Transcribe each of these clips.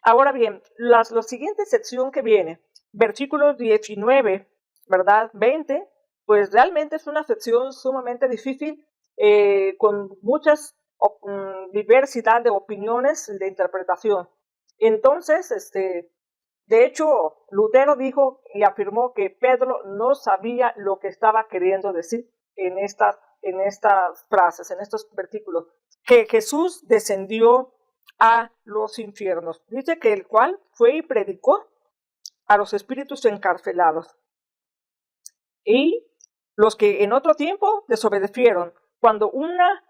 Ahora bien, la siguiente sección que viene, versículos 19, ¿verdad? 20, pues realmente es una sección sumamente difícil, con muchas diversidad de opiniones de interpretación. Entonces, de hecho, Lutero dijo y afirmó que Pedro no sabía lo que estaba queriendo decir en estas frases, en estos versículos, que Jesús descendió a los infiernos. Dice que el cual fue y predicó a los espíritus encarcelados y los que en otro tiempo desobedecieron, cuando una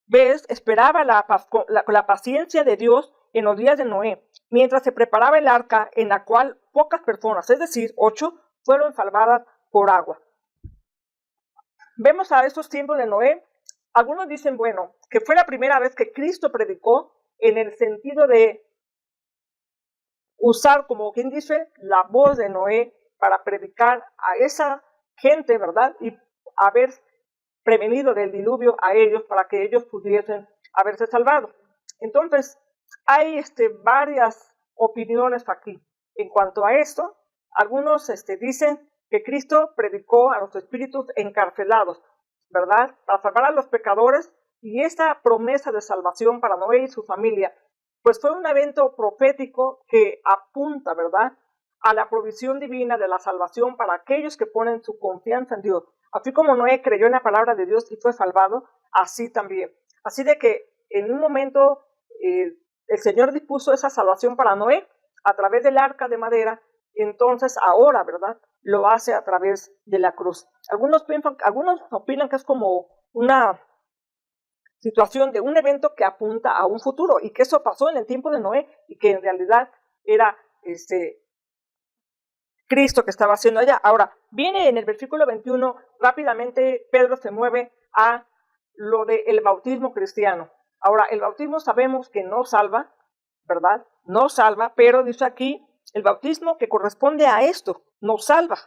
vez esperaba la paciencia de Dios en los días de Noé, mientras se preparaba el arca en la cual pocas personas, es decir, 8, fueron salvadas por agua. Vemos a estos tiempos de Noé, algunos dicen, bueno, que fue la primera vez que Cristo predicó en el sentido de usar, como quien dice, la voz de Noé para predicar a esa gente, ¿verdad? Y haber prevenido del diluvio a ellos para que ellos pudiesen haberse salvado. Entonces, hay varias opiniones aquí en cuanto a esto. Algunos dicen que Cristo predicó a los espíritus encarcelados, ¿verdad? Para salvar a los pecadores, y esta promesa de salvación para Noé y su familia, pues fue un evento profético que apunta, ¿verdad?, a la provisión divina de la salvación para aquellos que ponen su confianza en Dios. Así como Noé creyó en la palabra de Dios y fue salvado, así también. Así de que en un momento el Señor dispuso esa salvación para Noé a través del arca de madera, y entonces ahora, ¿verdad?, lo hace a través de la cruz. Algunos opinan que es como una situación de un evento que apunta a un futuro y que eso pasó en el tiempo de Noé y que en realidad era Cristo que estaba haciendo allá. Ahora, viene en el versículo 21, rápidamente Pedro se mueve a lo del bautismo cristiano. Ahora, el bautismo sabemos que no salva, ¿verdad? No salva, pero dice aquí, el bautismo que corresponde a esto, nos salva,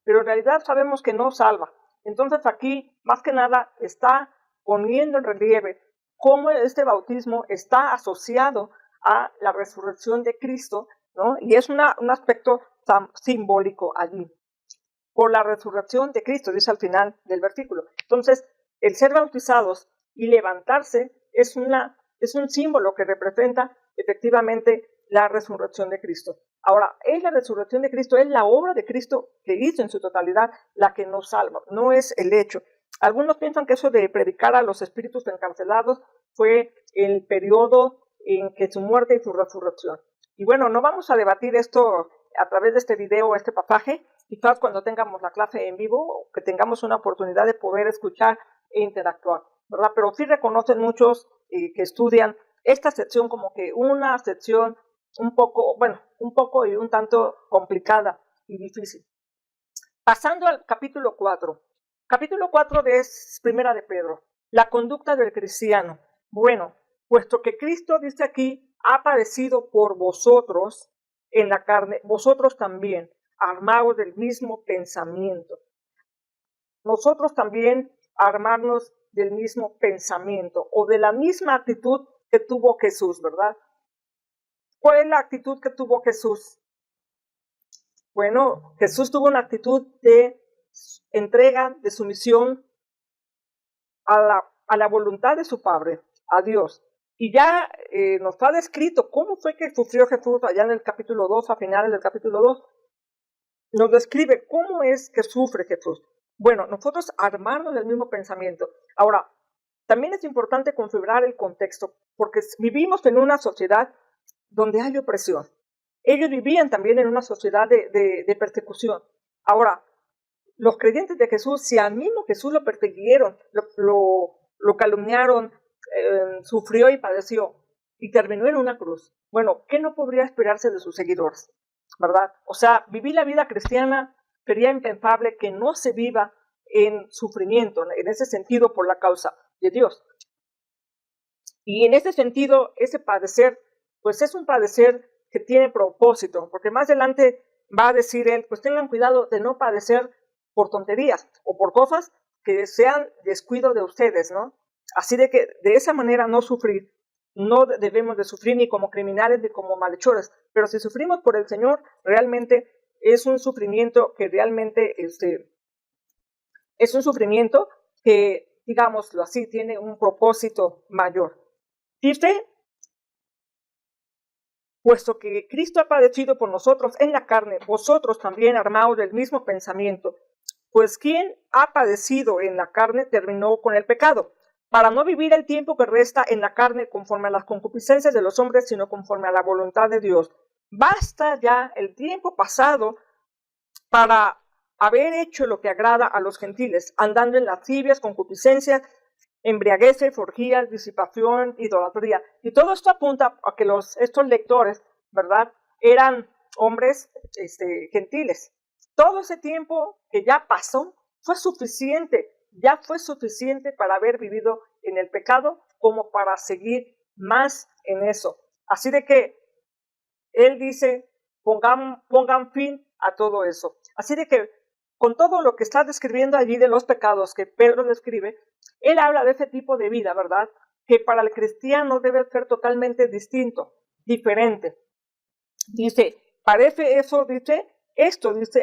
pero en realidad sabemos que no salva. Entonces aquí, más que nada, está poniendo en relieve cómo este bautismo está asociado a la resurrección de Cristo, ¿no? Y es un aspecto tan simbólico allí. Por la resurrección de Cristo, dice al final del versículo. Entonces, el ser bautizados y levantarse es un símbolo que representa efectivamente la resurrección de Cristo. Ahora, es la resurrección de Cristo, es la obra de Cristo que hizo en su totalidad la que nos salva, no es el hecho. Algunos piensan que eso de predicar a los espíritus encarcelados fue el periodo en que su muerte y su resurrección. Y bueno, no vamos a debatir esto a través de este video, este pasaje, quizás cuando tengamos la clase en vivo, que tengamos una oportunidad de poder escuchar e interactuar, ¿verdad? Pero sí reconocen muchos que estudian esta sección como que una sección un poco y un tanto complicada y difícil. Pasando al capítulo 4. Capítulo 4 es Primera de Pedro, la conducta del cristiano. Bueno, puesto que Cristo dice aquí, ha padecido por vosotros en la carne, vosotros también, armados del mismo pensamiento. Nosotros también armarnos del mismo pensamiento o de la misma actitud que tuvo Jesús, ¿verdad? ¿Cuál es la actitud que tuvo Jesús? Bueno, Jesús tuvo una actitud de entrega, de sumisión a la voluntad de su Padre, a Dios. Y ya nos ha descrito cómo fue que sufrió Jesús allá en el capítulo 2, a finales del capítulo 2. Nos describe cómo es que sufre Jesús. Bueno, nosotros armarnos del mismo pensamiento. Ahora, también es importante configurar el contexto, porque vivimos en una sociedad donde hay opresión. Ellos vivían también en una sociedad de persecución. Ahora, los creyentes de Jesús, si al mismo Jesús lo persiguieron, lo calumniaron, sufrió y padeció, y terminó en una cruz, bueno, ¿qué no podría esperarse de sus seguidores? ¿Verdad? O sea, vivir la vida cristiana sería impensable que no se viva en sufrimiento, en ese sentido, por la causa de Dios. Y en ese sentido, ese padecer, pues es un padecer que tiene propósito, porque más adelante va a decir él, pues tengan cuidado de no padecer por tonterías o por cosas que sean descuido de ustedes, ¿no? Así de que de esa manera no sufrir. no debemos de sufrir ni como criminales ni como malhechores, pero si sufrimos por el Señor, realmente es un sufrimiento que realmente es un sufrimiento que, digámoslo así, tiene un propósito mayor. Dice, puesto que Cristo ha padecido por nosotros en la carne, vosotros también armaos del mismo pensamiento, pues quien ha padecido en la carne terminó con el pecado, para no vivir el tiempo que resta en la carne conforme a las concupiscencias de los hombres, sino conforme a la voluntad de Dios. Basta ya el tiempo pasado para haber hecho lo que agrada a los gentiles, andando en lascivias, concupiscencias, embriagueces, orgías, disipación, idolatría. Y todo esto apunta a que estos lectores, ¿verdad?, eran hombres gentiles. Todo ese tiempo que ya pasó fue suficiente, ya fue suficiente para haber vivido en el pecado como para seguir más en eso. Así de que él dice, pongan fin a todo eso. Así de que con todo lo que está describiendo allí de los pecados que Pedro describe, él habla de ese tipo de vida, ¿verdad?, que para el cristiano debe ser totalmente distinto, diferente. Dice, parece eso, dice,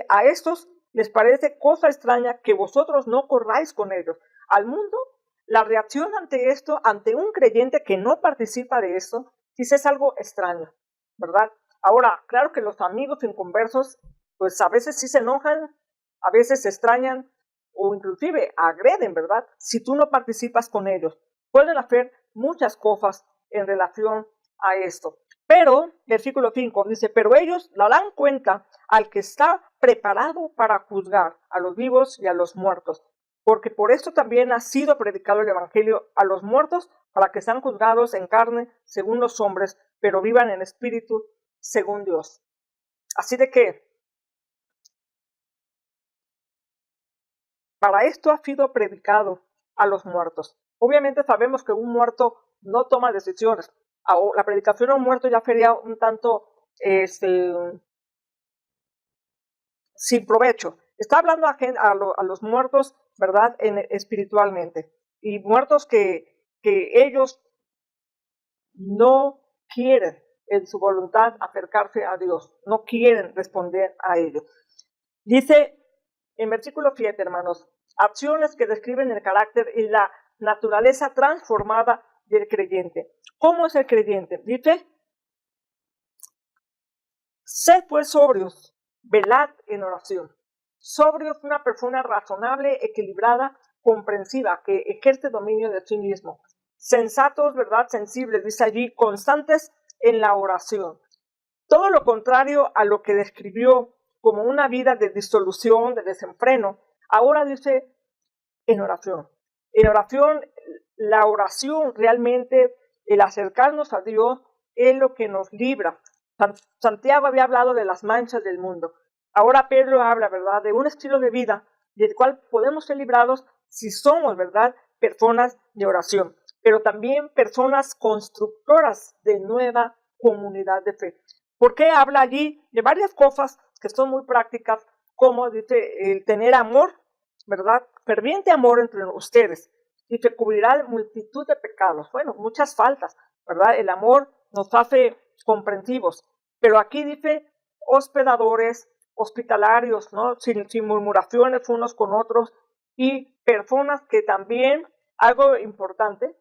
a estos les parece cosa extraña que vosotros no corráis con ellos. Al mundo, la reacción ante esto, ante un creyente que no participa de esto, dice, es algo extraño, ¿verdad? Ahora, claro que los amigos inconversos, pues a veces sí se enojan, a veces se extrañan o inclusive agreden, ¿verdad?, si tú no participas con ellos. Pueden hacer muchas cosas en relación a esto. Pero, versículo 5 dice, pero ellos darán cuenta al que está preparado para juzgar a los vivos y a los muertos, porque por esto también ha sido predicado el evangelio a los muertos, para que sean juzgados en carne según los hombres, pero vivan en espíritu según Dios. Así de que, para esto ha sido predicado a los muertos. Obviamente sabemos que un muerto no toma decisiones. La predicación a un muerto ya sería un tanto sin provecho. Está hablando a los muertos, ¿verdad?, espiritualmente. Y muertos que ellos no quieren en su voluntad acercarse a Dios. No quieren responder a ello. Dice en versículo 7, hermanos, acciones que describen el carácter y la naturaleza transformada del creyente. ¿Cómo es el creyente? Dice, sed pues sobrios, velad en oración. Sobrio es una persona razonable, equilibrada, comprensiva, que ejerce dominio de sí mismo. Sensatos, ¿verdad?, sensibles, dice allí, constantes en la oración. Todo lo contrario a lo que describió como una vida de disolución, de desenfreno, ahora dice en oración. En oración, la oración realmente, el acercarnos a Dios, es lo que nos libra. Santiago había hablado de las manchas del mundo. Ahora Pedro habla, ¿verdad?, de un estilo de vida del cual podemos ser librados si somos, ¿verdad?, personas de oración, pero también personas constructoras de nueva comunidad de fe. ¿Por qué habla allí de varias cosas que son muy prácticas, como dice el tener amor, ¿verdad?, ferviente amor entre ustedes, y que cubrirá multitud de pecados? Bueno, muchas faltas, ¿verdad? El amor nos hace comprensivos, pero aquí dice hospedadores, hospitalarios, ¿no?, sin murmuraciones unos con otros, y personas que también, algo importante,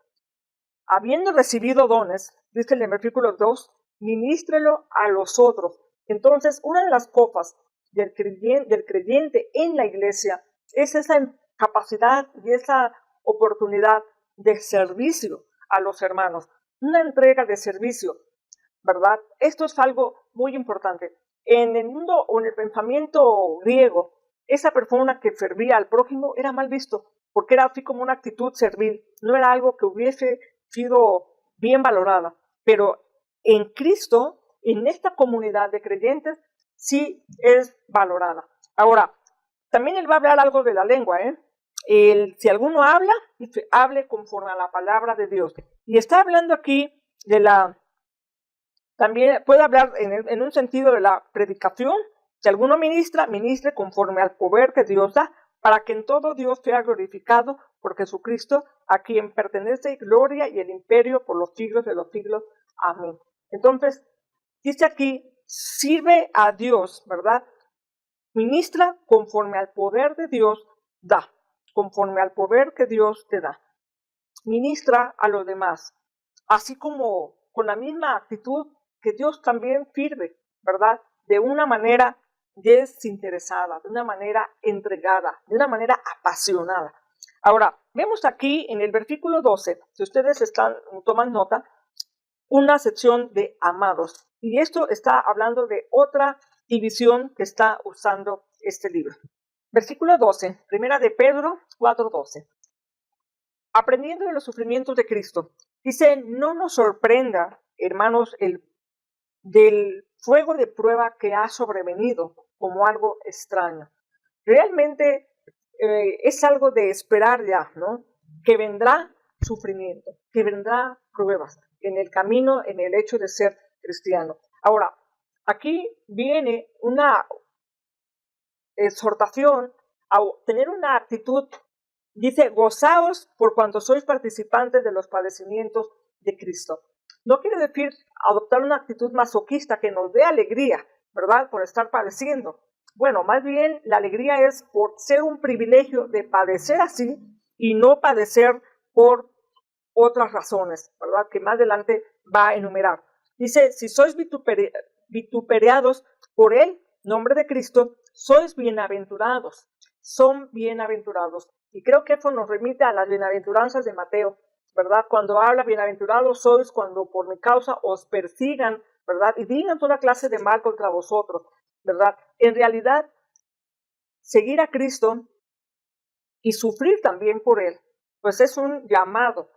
habiendo recibido dones, dice en el versículo 2, ministrelo a los otros. Entonces, una de las cosas del creyente en la iglesia es esa capacidad y esa oportunidad de servicio a los hermanos, una entrega de servicio, ¿verdad? Esto es algo muy importante. En el mundo o en el pensamiento griego, esa persona que servía al prójimo era mal visto, porque era así como una actitud servil, no era algo que hubiese sido bien valorada. Pero en Cristo, en esta comunidad de creyentes, sí es valorada. Ahora, también él va a hablar algo de la lengua, si alguno habla, hable conforme a la palabra de Dios. Y está hablando aquí también puede hablar en un sentido de la predicación. Si alguno ministre conforme al poder que Dios da, para que en todo Dios sea glorificado por Jesucristo, a quien pertenece gloria y el imperio por los siglos de los siglos. Amén. Entonces, dice aquí, sirve a Dios, ¿verdad? Ministra conforme al poder de Dios da, conforme al poder que Dios te da. Ministra a los demás, así como con la misma actitud que Dios también sirve, ¿verdad? De una manera desinteresada, de una manera entregada, de una manera apasionada. Ahora, vemos aquí en el versículo 12, si ustedes toman nota, una sección de amados. Y esto está hablando de otra división que está usando este libro. Versículo 12, primera de Pedro 4:12. Aprendiendo de los sufrimientos de Cristo. Dice, no nos sorprenda, hermanos, del fuego de prueba que ha sobrevenido como algo extraño. Realmente es algo de esperar ya, ¿no? Que vendrá sufrimiento, que vendrá pruebas en el camino, en el hecho de ser cristiano. Ahora, aquí viene una exhortación a tener una actitud. Dice, gozaos por cuanto sois participantes de los padecimientos de Cristo. No quiere decir adoptar una actitud masoquista que nos dé alegría, ¿verdad? Por estar padeciendo. Bueno, más bien la alegría es por ser un privilegio de padecer así y no padecer por otras razones, ¿verdad? Que más adelante va a enumerar. Dice, si sois vituperados por el nombre de Cristo, sois bienaventurados. Son bienaventurados. Y creo que eso nos remite a las bienaventuranzas de Mateo, ¿verdad? Cuando habla, bienaventurados sois cuando por mi causa os persigan, ¿verdad? Y digan toda clase de mal contra vosotros, ¿verdad? En realidad, seguir a Cristo y sufrir también por Él, pues es un llamado.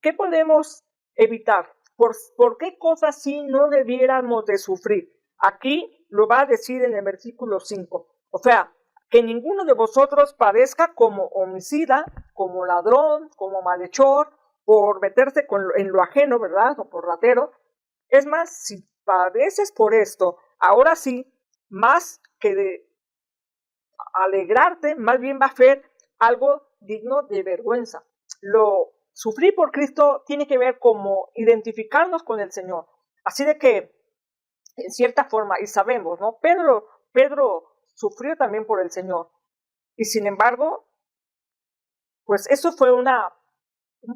¿Qué podemos evitar? ¿Por qué cosas sí no debiéramos de sufrir? Aquí lo va a decir en el versículo 5. O sea, que ninguno de vosotros padezca como homicida, como ladrón, como malhechor, por meterse en lo ajeno, ¿verdad? O por ratero. Es más, si padeces por esto, ahora sí, más que de alegrarte, más bien va a ser algo digno de vergüenza. Lo sufrir por Cristo tiene que ver como identificarnos con el Señor. Así de que, en cierta forma, y sabemos, ¿no? Pedro sufrió también por el Señor. Y sin embargo, pues eso fue un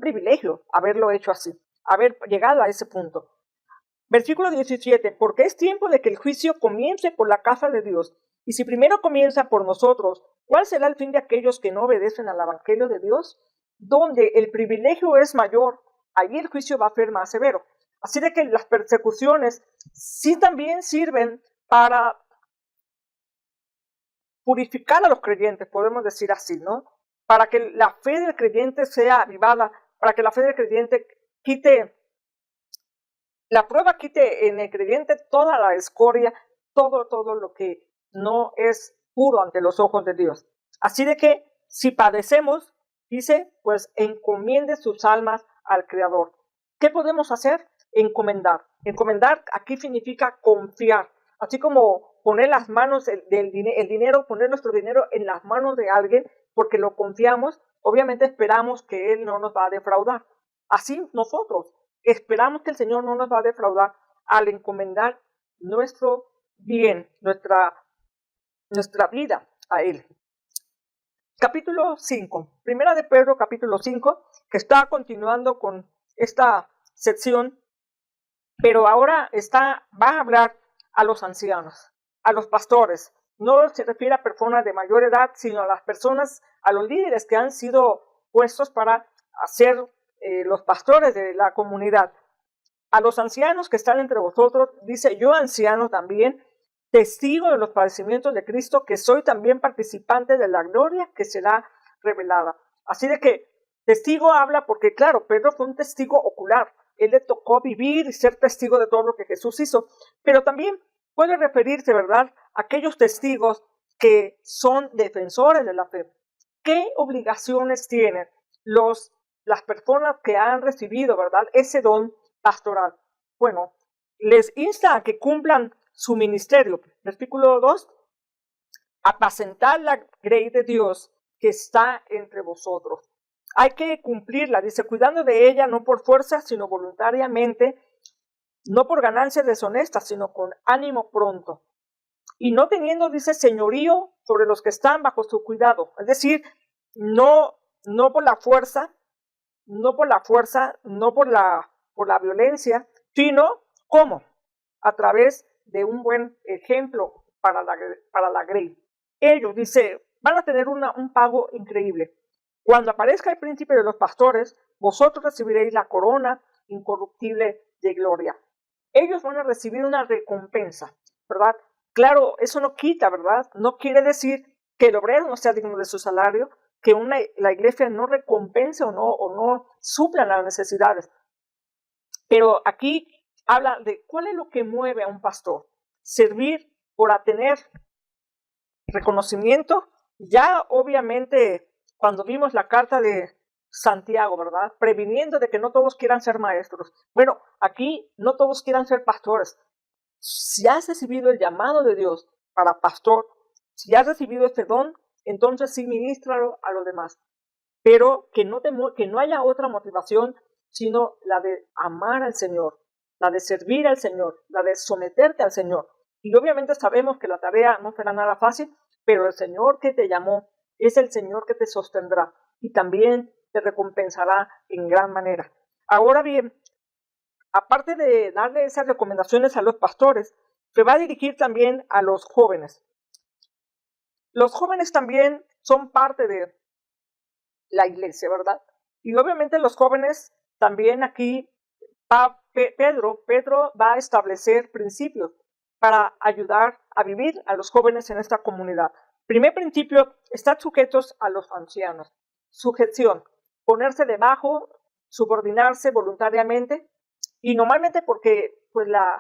privilegio haberlo hecho así, haber llegado a ese punto. Versículo 17, porque es tiempo de que el juicio comience por la casa de Dios. Y si primero comienza por nosotros, ¿cuál será el fin de aquellos que no obedecen al evangelio de Dios? Donde el privilegio es mayor, allí el juicio va a ser más severo. Así de que las persecuciones sí también sirven para purificar a los creyentes, podemos decir así, ¿no? Para que la fe del creyente sea avivada, para que la fe del creyente la prueba quite en el creyente toda la escoria, todo lo que no es puro ante los ojos de Dios. Así de que si padecemos, dice, pues encomiende sus almas al Creador. ¿Qué podemos hacer? Encomendar. Encomendar aquí significa confiar. Así como poner las manos, el dinero, poner nuestro dinero en las manos de alguien porque lo confiamos, obviamente esperamos que Él no nos va a defraudar. Así nosotros esperamos que el Señor no nos va a defraudar al encomendar nuestro bien, nuestra vida a Él. Capítulo 5, primera de Pedro, capítulo 5, que está continuando con esta sección, pero ahora va a hablar a los ancianos, a los pastores. No se refiere a personas de mayor edad, sino a las personas, a los líderes que han sido puestos para ser los pastores de la comunidad. A los ancianos que están entre vosotros, dice, yo anciano también, testigo de los padecimientos de Cristo, que soy también participante de la gloria que será revelada. Así de que testigo habla porque, claro, Pedro fue un testigo ocular. Él le tocó vivir y ser testigo de todo lo que Jesús hizo. Pero también puede referirse, ¿verdad?, a aquellos testigos que son defensores de la fe. ¿Qué obligaciones tienen las personas que han recibido, ¿verdad?, ese don pastoral? Bueno, les insta a que cumplan su ministerio. Versículo 2, apacentar la grey de Dios que está entre vosotros. hay que cumplirla, dice, cuidando de ella no por fuerza, sino voluntariamente, no por ganancias deshonestas, sino con ánimo pronto. Y no teniendo, dice, señorío sobre los que están bajo su cuidado. Es decir, no por la fuerza, no por la violencia, sino ¿cómo? A través de un buen ejemplo para la grey. Ellos, dice, van a tener un pago increíble. Cuando aparezca el príncipe de los pastores, vosotros recibiréis la corona incorruptible de gloria. Ellos van a recibir una recompensa, ¿verdad? Claro, eso no quita, ¿verdad? No quiere decir que el obrero no sea digno de su salario, que la iglesia no recompense o no supla las necesidades. Pero aquí habla de cuál es lo que mueve a un pastor. Servir por tener reconocimiento. Ya obviamente cuando vimos la carta de Santiago, ¿verdad? Previniendo de que no todos quieran ser maestros. Bueno, aquí no todos quieran ser pastores. Si has recibido el llamado de Dios para pastor, si has recibido este don, entonces sí ministralo a los demás. Pero que no haya otra motivación sino la de amar al Señor, la de servir al Señor, la de someterte al Señor. Y obviamente sabemos que la tarea no será nada fácil, pero el Señor que te llamó es el Señor que te sostendrá y también te recompensará en gran manera. Ahora bien, aparte de darle esas recomendaciones a los pastores, se va a dirigir también a los jóvenes. Los jóvenes también son parte de la iglesia, ¿verdad? Y obviamente los jóvenes también aquí, Pedro va a establecer principios para ayudar a vivir a los jóvenes en esta comunidad. Primer principio, estar sujetos a los ancianos. Sujeción, ponerse debajo, subordinarse voluntariamente, y normalmente porque pues la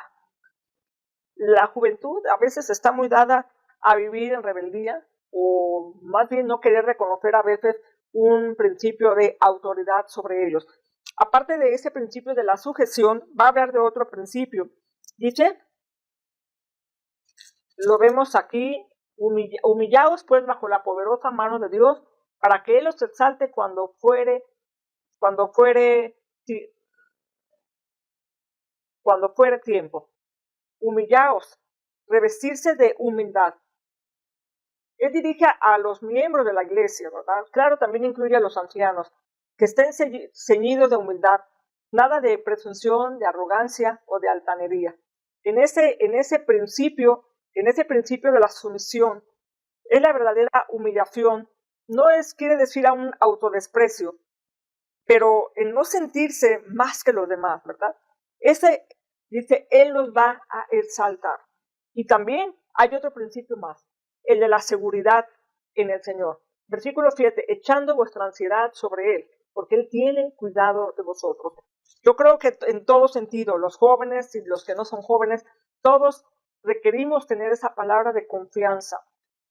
juventud a veces está muy dada a vivir en rebeldía, o más bien no querer reconocer a veces un principio de autoridad sobre ellos. Aparte de ese principio de la sujeción, va a hablar de otro principio. Dice, lo vemos aquí, humillaos pues bajo la poderosa mano de Dios, para que Él os exalte cuando fuere tiempo. Humillaos, revestirse de humildad. Él dirige a los miembros de la iglesia, ¿verdad? Claro, también incluye a los ancianos, que estén ceñidos de humildad, nada de presunción, de arrogancia o de altanería. En ese principio de la sumisión, es la verdadera humillación. No quiere decir a un autodesprecio, pero en no sentirse más que los demás, ¿verdad? Dice, Él los va a exaltar. Y también hay otro principio más, el de la seguridad en el Señor. Versículo 7, echando vuestra ansiedad sobre Él, porque Él tiene cuidado de vosotros. Yo creo que en todo sentido, los jóvenes y los que no son jóvenes, todos requerimos tener esa palabra de confianza,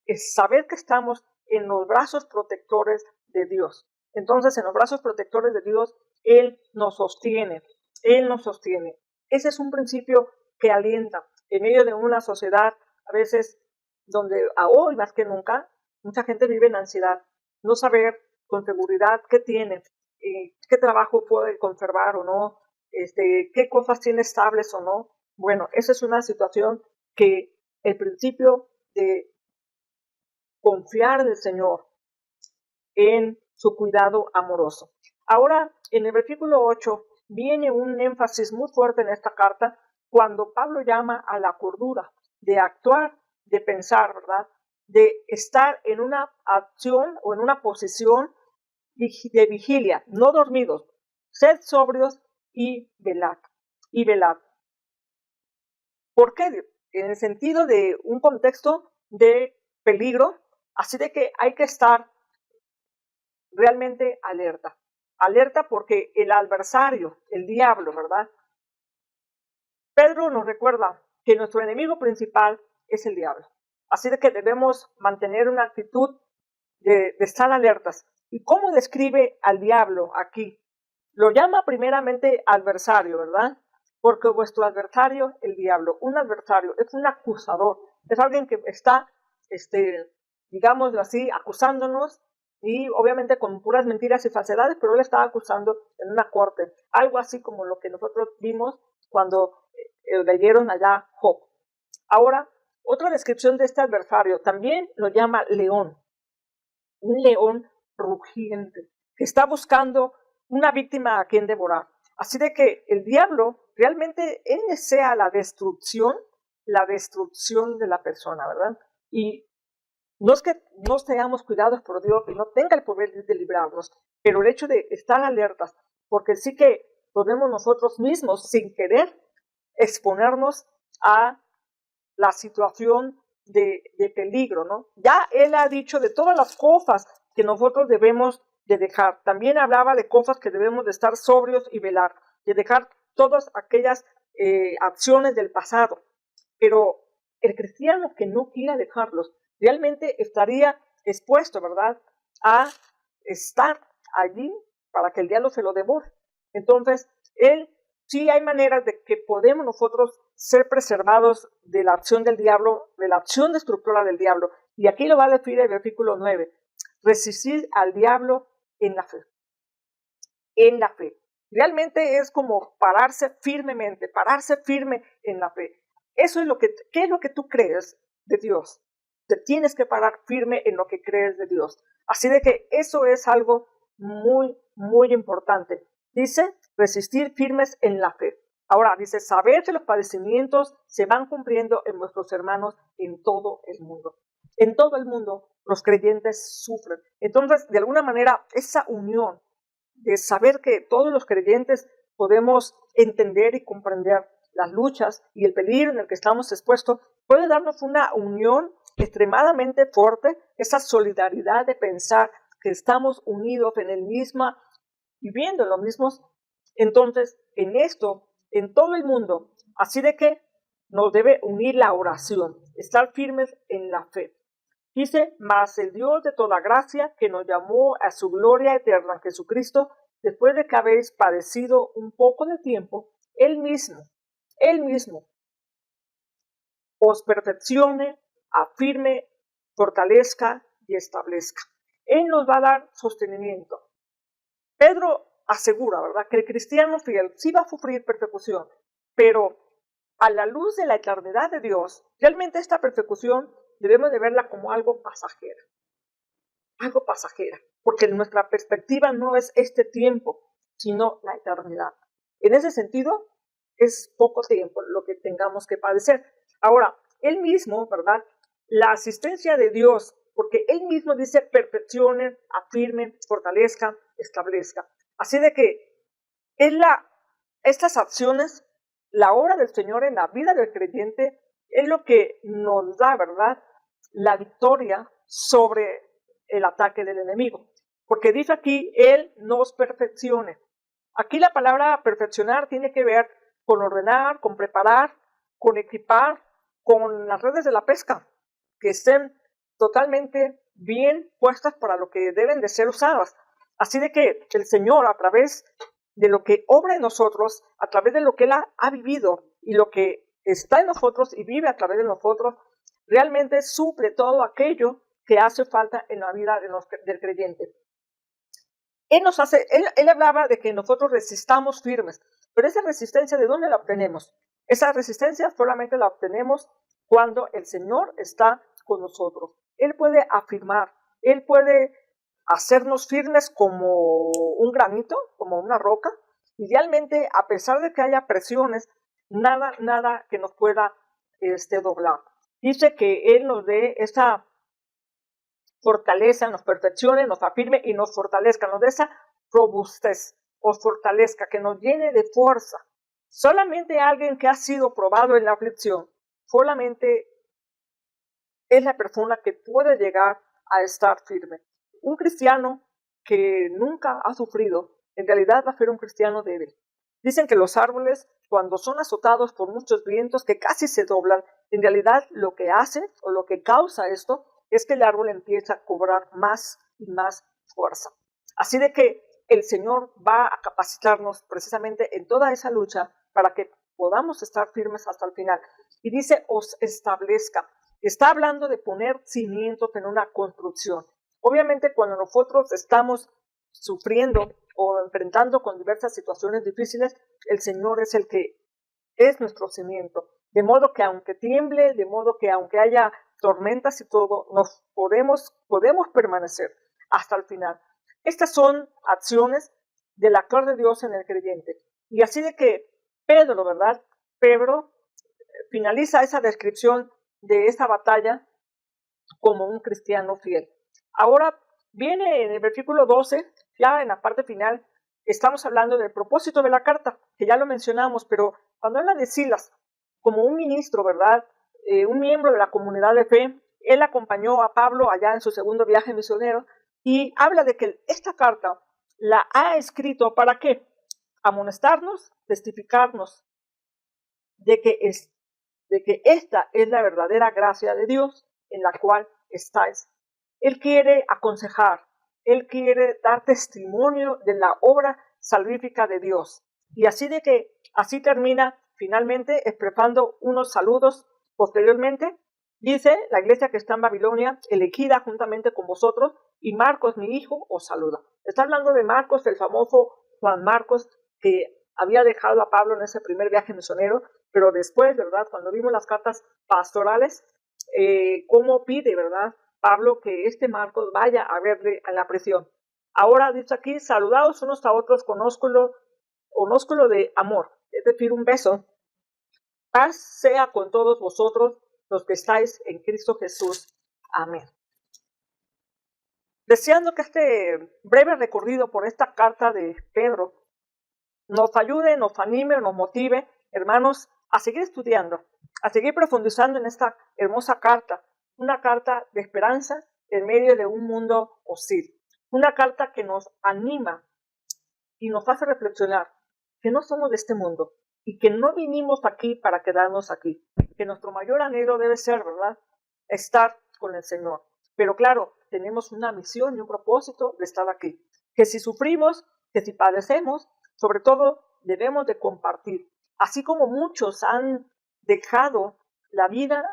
es saber que estamos en los brazos protectores de Dios. Entonces, en los brazos protectores de Dios, Él nos sostiene. Él nos sostiene. Ese es un principio que alienta en medio de una sociedad a veces donde hoy más que nunca mucha gente vive en ansiedad, no saber con seguridad qué tiene, qué trabajo puede conservar o no, qué cosas tiene estables o no. Bueno, esa es una situación que el principio de confiar en el Señor, en su cuidado amoroso. Ahora, en el versículo 8, viene un énfasis muy fuerte en esta carta cuando Pablo llama a la cordura, de actuar, de pensar, ¿verdad? De estar en una acción o en una posición de vigilia, no dormidos, sed sobrios y velad. ¿Por qué? En el sentido de un contexto de peligro, así de que hay que estar realmente alerta. Alerta porque el adversario, el diablo, ¿verdad? Pedro nos recuerda que nuestro enemigo principal es el diablo. Así de que debemos mantener una actitud de estar alertas. ¿Y cómo describe al diablo aquí? Lo llama primeramente adversario, ¿verdad? Porque vuestro adversario, el diablo, un adversario, es un acusador, es alguien que está, digámoslo así, acusándonos y obviamente con puras mentiras y falsedades, pero él estaba acusando en una corte, algo así como lo que nosotros vimos cuando leyeron allá Job. Ahora, otra descripción de este adversario también lo llama león, un león rugiente, que está buscando una víctima a quien devorar. Así de que el diablo realmente él desea la destrucción de la persona, ¿verdad? Y no es que no seamos cuidados por Dios y no tenga el poder de librarnos, pero el hecho de estar alertas, porque sí que podemos nosotros mismos, sin querer, exponernos a la situación de peligro, ¿no? Ya él ha dicho de todas las cosas que nosotros debemos de dejar. También hablaba de cosas que debemos de estar sobrios y velar, de dejar todas aquellas acciones del pasado. Pero el cristiano que no quiera dejarlos, realmente estaría expuesto, ¿verdad?, a estar allí para que el diablo se lo devore. Entonces, sí hay maneras de que podemos nosotros ser preservados de la acción del diablo, de la acción destructora del diablo. Y aquí lo va a decir el versículo 9. Resistir al diablo en la fe. En la fe. Realmente es como pararse firme en la fe. Eso es ¿qué es lo que tú crees de Dios? Te tienes que parar firme en lo que crees de Dios. Así de que eso es algo muy, muy importante. Dice, resistir firmes en la fe. Ahora, dice, saber que los padecimientos se van cumpliendo en nuestros hermanos en todo el mundo. En todo el mundo los creyentes sufren. Entonces, de alguna manera, esa unión de saber que todos los creyentes podemos entender y comprender las luchas y el peligro en el que estamos expuestos, puede darnos una unión extremadamente fuerte, esa solidaridad de pensar que estamos unidos en el mismo, viviendo en los mismos. Entonces, en esto, en todo el mundo, así de que nos debe unir la oración, estar firmes en la fe. Dice, mas el Dios de toda gracia, que nos llamó a su gloria eterna en Jesucristo, después de que habéis padecido un poco de tiempo, Él mismo, os perfeccione, afirme, fortalezca y establezca. Él nos va a dar sostenimiento. Pedro asegura, ¿verdad?, que el cristiano fiel sí va a sufrir persecución, pero a la luz de la eternidad de Dios, realmente esta persecución debemos de verla como algo pasajera, porque nuestra perspectiva no es este tiempo, sino la eternidad. En ese sentido, es poco tiempo lo que tengamos que padecer. Ahora, él mismo, ¿verdad?, la asistencia de Dios, porque él mismo dice perfeccione, afirme, fortalezca, establezca. Así de que estas acciones, la obra del Señor en la vida del creyente, es lo que nos da, ¿verdad?, la victoria sobre el ataque del enemigo. Porque dice aquí, Él nos perfeccione. Aquí la palabra perfeccionar tiene que ver con ordenar, con preparar, con equipar, con las redes de la pesca, que estén totalmente bien puestas para lo que deben de ser usadas. Así de que el Señor, a través de lo que obra en nosotros, a través de lo que Él ha vivido y lo que está en nosotros y vive a través de nosotros, realmente suple todo aquello que hace falta en la vida del creyente. Él hablaba de que nosotros resistamos firmes, pero esa resistencia, ¿de dónde la obtenemos? Esa resistencia solamente la obtenemos cuando el Señor está con nosotros. Él puede afirmar, Él puede hacernos firmes como un granito, como una roca. Idealmente, a pesar de que haya presiones, nada que nos pueda doblar. Dice que Él nos dé esa fortaleza, nos perfeccione, nos afirme y nos fortalezca, nos dé esa robustez, os fortalezca, que nos llene de fuerza. Solamente alguien que ha sido probado en la aflicción, solamente es la persona que puede llegar a estar firme. Un cristiano que nunca ha sufrido, en realidad va a ser un cristiano débil. Dicen que los árboles, cuando son azotados por muchos vientos que casi se doblan, en realidad lo que hace o lo que causa esto es que el árbol empieza a cobrar más y más fuerza. Así de que el Señor va a capacitarnos precisamente en toda esa lucha para que podamos estar firmes hasta el final. Y dice, os establezca. Está hablando de poner cimientos en una construcción. Obviamente cuando nosotros estamos sufriendo o enfrentando con diversas situaciones difíciles, el Señor es el que es nuestro cimiento. De modo que aunque tiemble, de modo que aunque haya tormentas y todo, nos podemos permanecer hasta el final. Estas son acciones del actuar de Dios en el creyente. Y así de que Pedro, ¿verdad? Pedro finaliza esa descripción de esa batalla como un cristiano fiel. Ahora viene en el versículo 12, ya en la parte final, estamos hablando del propósito de la carta, que ya lo mencionamos, pero cuando habla de Silas, como un ministro, ¿verdad? Un miembro de la comunidad de fe, él acompañó a Pablo allá en su segundo viaje misionero y habla de que esta carta la ha escrito ¿para qué? Amonestarnos, testificarnos de que esta es la verdadera gracia de Dios en la cual estáis. Él quiere aconsejar, Él quiere dar testimonio de la obra salvífica de Dios. Y así termina finalmente expresando unos saludos posteriormente. Dice, la iglesia que está en Babilonia, elegida juntamente con vosotros, y Marcos, mi hijo, os saluda. Está hablando de Marcos, el famoso Juan Marcos, que había dejado a Pablo en ese primer viaje misionero, pero después, ¿verdad? Cuando vimos las cartas pastorales, cómo pide, ¿verdad? Pablo que este Marcos vaya a verle a la prisión. Ahora dice aquí, saludaos unos a otros con ósculo de amor, es decir, un beso. Paz sea con todos vosotros los que estáis en Cristo Jesús. Amén. Deseando que este breve recorrido por esta carta de Pedro nos ayude, nos anime, nos motive, hermanos, a seguir estudiando, a seguir profundizando en esta hermosa carta, una carta de esperanza en medio de un mundo hostil, una carta que nos anima y nos hace reflexionar que no somos de este mundo y que no vinimos aquí para quedarnos aquí, que nuestro mayor anhelo debe ser, ¿verdad?, estar con el Señor. Pero claro, tenemos una misión y un propósito de estar aquí, que si sufrimos, que si padecemos, sobre todo debemos de compartir, así como muchos han dejado la vida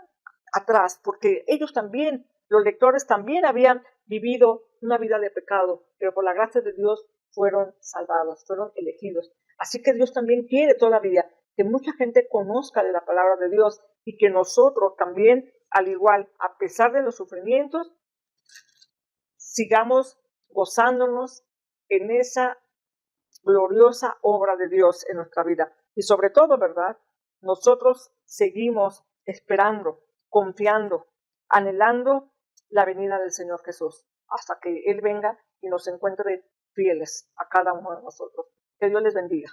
atrás, porque ellos también, los lectores también habían vivido una vida de pecado, pero por la gracia de Dios fueron salvados, fueron elegidos. Así que Dios también quiere todavía que mucha gente conozca de la palabra de Dios y que nosotros también, al igual, a pesar de los sufrimientos, sigamos gozándonos en esa gloriosa obra de Dios en nuestra vida. Y sobre todo, ¿verdad? Nosotros seguimos esperando, confiando, anhelando la venida del Señor Jesús, hasta que Él venga y nos encuentre fieles a cada uno de nosotros. Que Dios les bendiga.